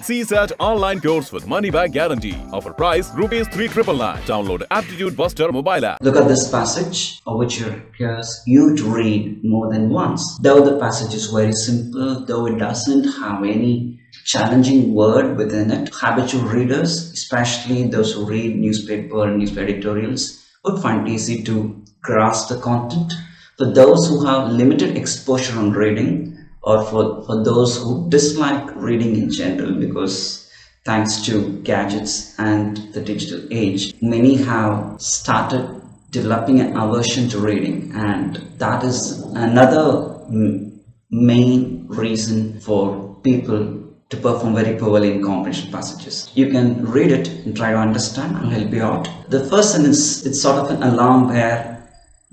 CSAT online course with money back guarantee. Offer price ₹3,999. Download Aptitude Buster mobile app. Look at this passage, which requires you to read more than once. Though the passage is very simple, though it doesn't have any challenging word within it, habitual readers, especially those who read newspaper and newspaper editorials, would find it easy to grasp the content. For those who have limited exposure on reading, or for those who dislike reading in general, because thanks to gadgets and the digital age, many have started developing an aversion to reading, and that is another main reason for people to perform very poorly in comprehension passages. You can read it and try to understand. I'll help you out. The first sentence, it's sort of an alarm where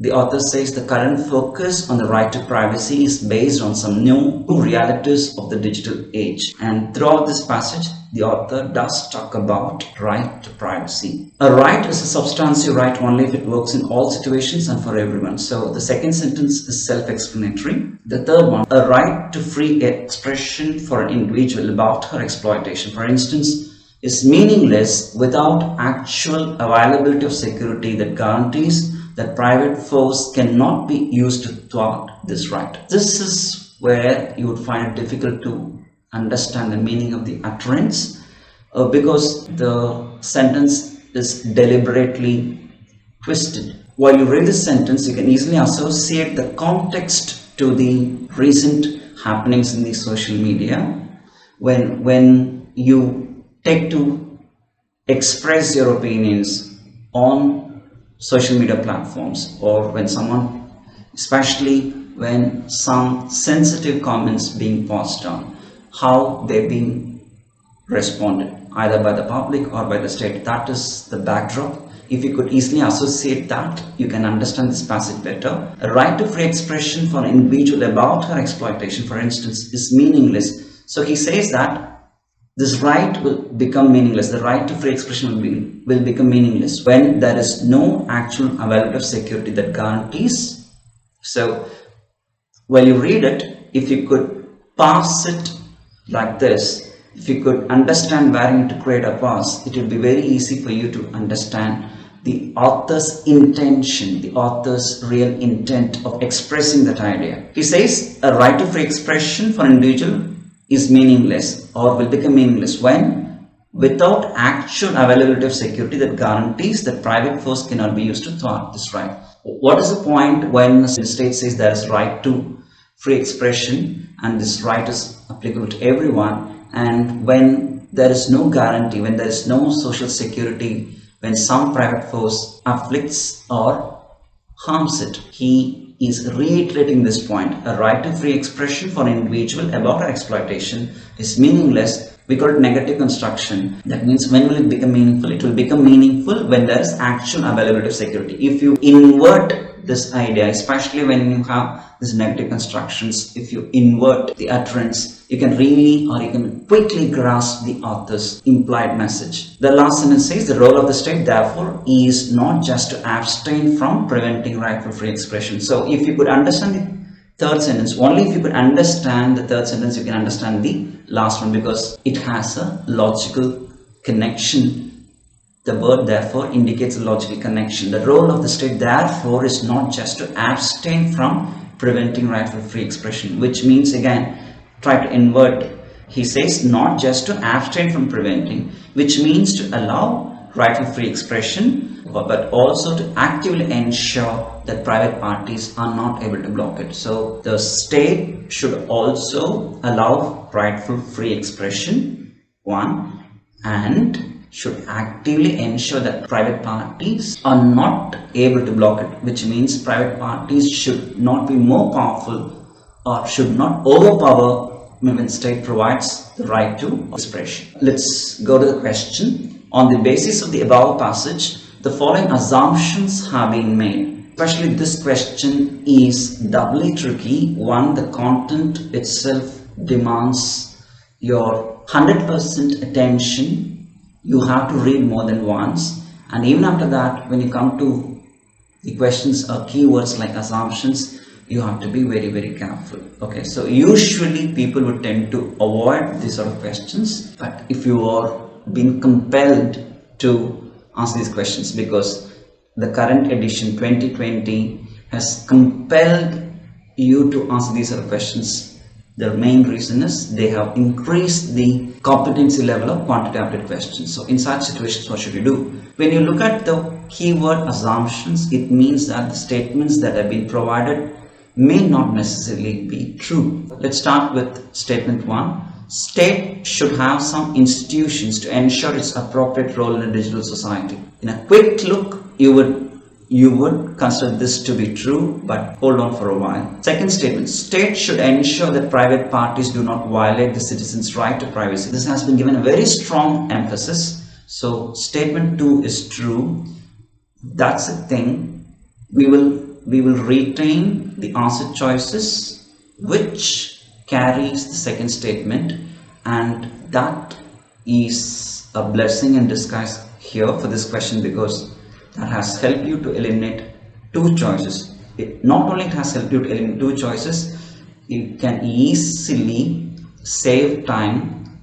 the author says the current focus on the right to privacy is based on some new realities of the digital age. And throughout this passage, the author does talk about right to privacy. A right is a substantive right only if it works in all situations and for everyone. So the second sentence is self-explanatory. The third one, a right to free expression for an individual about her exploitation, for instance, is meaningless without actual availability of security that guarantees that private force cannot be used to thwart this right. This is where you would find it difficult to understand the meaning of the utterance because the sentence is deliberately twisted. While you read this sentence, you can easily associate the context to the recent happenings in the social media. When you take to express your opinions on social media platforms, or when someone, especially when some sensitive comments being passed on, how they're being responded either by the public or by the state. That is the backdrop. If you could easily associate that, you can understand this passage better. A right to free expression for an individual about her exploitation, for instance, is meaningless. So he says that this right will become meaningless. The right to free expression will become meaningless when there is no actual availability of security that guarantees. So while you read it, if you could parse it like this, if you could understand where you need to create a pause, it will be very easy for you to understand the author's intention, the author's real intent of expressing that idea. He says a right to free expression for an individual is meaningless or will become meaningless when without actual availability of security that guarantees that private force cannot be used to thwart this right. What is the point when the state says there is right to free expression and this right is applicable to everyone, and when there is no guarantee, when there is no social security, when some private force afflicts or harms it? He is reiterating this point. A right to free expression for an individual about her exploitation is meaningless. We call it negative construction. That means when will it become meaningful? It will become meaningful when there is actual availability of security. If you invert this idea, especially when you have these negative constructions, if you invert the utterance, you can really, or you can quickly grasp the author's implied message. The last sentence says the role of the state therefore is not just to abstain from preventing rightful free expression. So if you could understand the third sentence, only if you could understand the third sentence, you can understand the last one, because it has a logical connection. The word therefore indicates a logical connection. The role of the state therefore is not just to abstain from preventing rightful free expression, which means, again, try to invert it. He says not just to abstain from preventing, which means to allow rightful free expression, but also to actively ensure that private parties are not able to block it. So the state should also allow rightful free expression, one, and should actively ensure that private parties are not able to block it, which means private parties should not be more powerful or should not overpower when state provides the right to expression. Let's go to the question. On the basis of the above passage, the following assumptions have been made. Especially this question is doubly tricky. One, the content itself demands your 100% attention. You have to read more than once, and even after that, when you come to the questions or keywords like assumptions, you have to be very, very careful. Okay, so usually people would tend to avoid these sort of questions, but if you are being compelled to answer these questions, because the current edition 2020 has compelled you to answer these sort of questions, the main reason is they have increased the competency level of quantitative questions. So in such situations, what should you do? When you look at the keyword assumptions, it means that the statements that have been provided may not necessarily be true. Let's start with statement 1. State should have some institutions to ensure its appropriate role in a digital society. In a quick look, you would consider this to be true, but hold on for a while. Second statement, state should ensure that private parties do not violate the citizens' right to privacy. This has been given a very strong emphasis. So statement 2 is true. That's the thing. We will retain the answer choices which carries the second statement, and that is a blessing in disguise here for this question, because that has helped you to eliminate 2 choices. Not only it has helped you to eliminate 2 choices, you can easily save time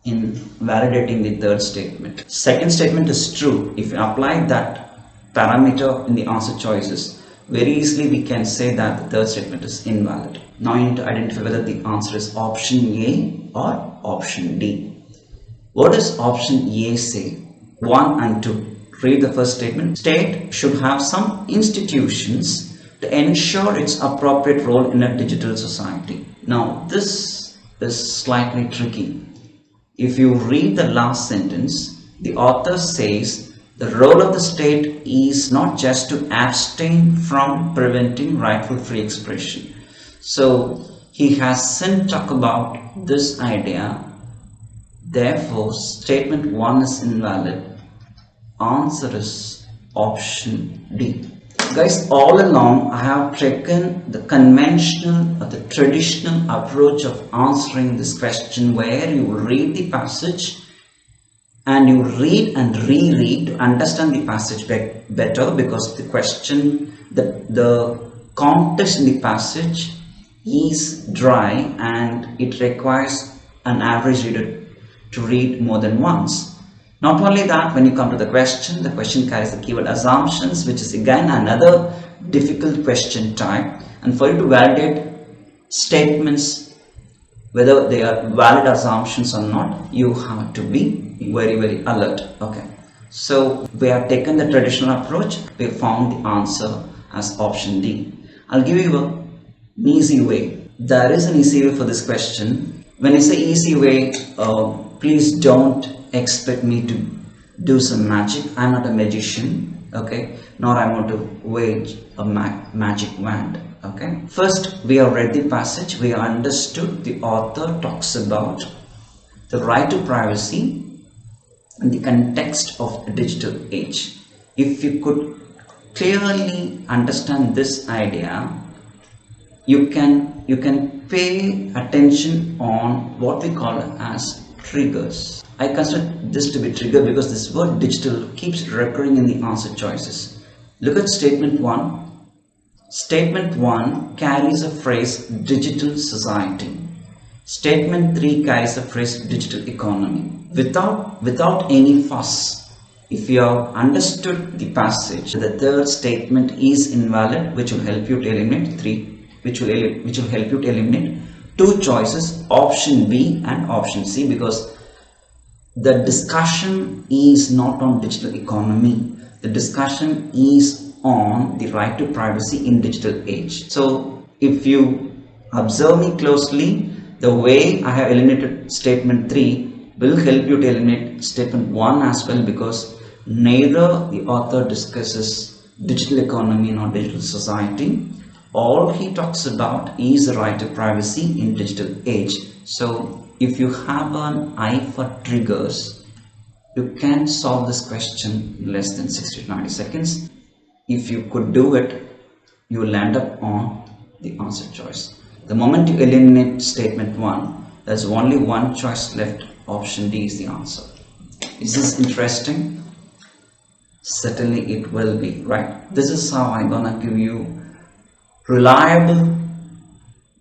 in validating the third statement. Second statement is true. If you apply that parameter in the answer choices, very easily we can say that the third statement is invalid. Now you need to identify whether the answer is option A or option D. What does option A say? 1 and 2. Read the first statement. State should have some institutions to ensure its appropriate role in a digital society. Now this is slightly tricky. If you read the last sentence, the author says the role of the state is not just to abstain from preventing rightful free expression. So he hasn't talked about this idea. Therefore, statement 1 is invalid. Answer is option D. Guys, all along I have taken the conventional or the traditional approach of answering this question, where you read the passage and you read and reread to understand the passage better, because the question, the context in the passage is dry and it requires an average reader to read more than once. Not only that, when you come to the question carries the keyword assumptions, which is again another difficult question type. And for you to validate statements, whether they are valid assumptions or not, you have to be very, very alert. Okay. So we have taken the traditional approach. We found the answer as option D. I'll give you an easy way. There is an easy way for this question. When I say easy way, please don't expect me to do some magic. I'm not a magician, okay, nor I want to wage a magic wand. Okay, first we have read the passage, we have understood the author talks about the right to privacy in the context of a digital age. If you could clearly understand this idea, you can pay attention on what we call as triggers. I consider this to be trigger because this word digital keeps recurring in the answer choices. Look at statement 1. Statement 1 carries a phrase digital society. Statement 3 carries the phrase digital economy. Without any fuss, if you have understood the passage, the third statement is invalid, which will help you to eliminate which will help you to eliminate 2 choices, option B and option C, because the discussion is not on digital economy. The discussion is on the right to privacy in digital age. So if you observe me closely, the way I have eliminated statement 3 will help you to eliminate statement 1 as well, because neither the author discusses digital economy nor digital society. All he talks about is the right to privacy in digital age. So if you have an eye for triggers, you can solve this question in less than 60 to 90 seconds. If you could do it, you will land up on the answer choice. The moment you eliminate statement 1, there's only one choice left. Option D is the answer. Is this interesting? Certainly it will be, right? This is how I'm gonna give you reliable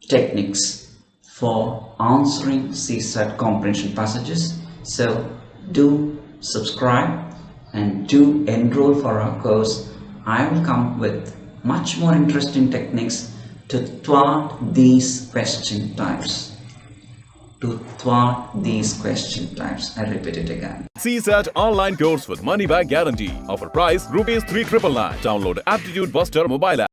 techniques for answering CSAT comprehension passages. So do subscribe and do enroll for our course. I will come with much more interesting techniques to thwart these question types. I repeat it again. CSAT online course with money back guarantee. Offer price Rs 3,999. Download Aptitude Buster mobile app.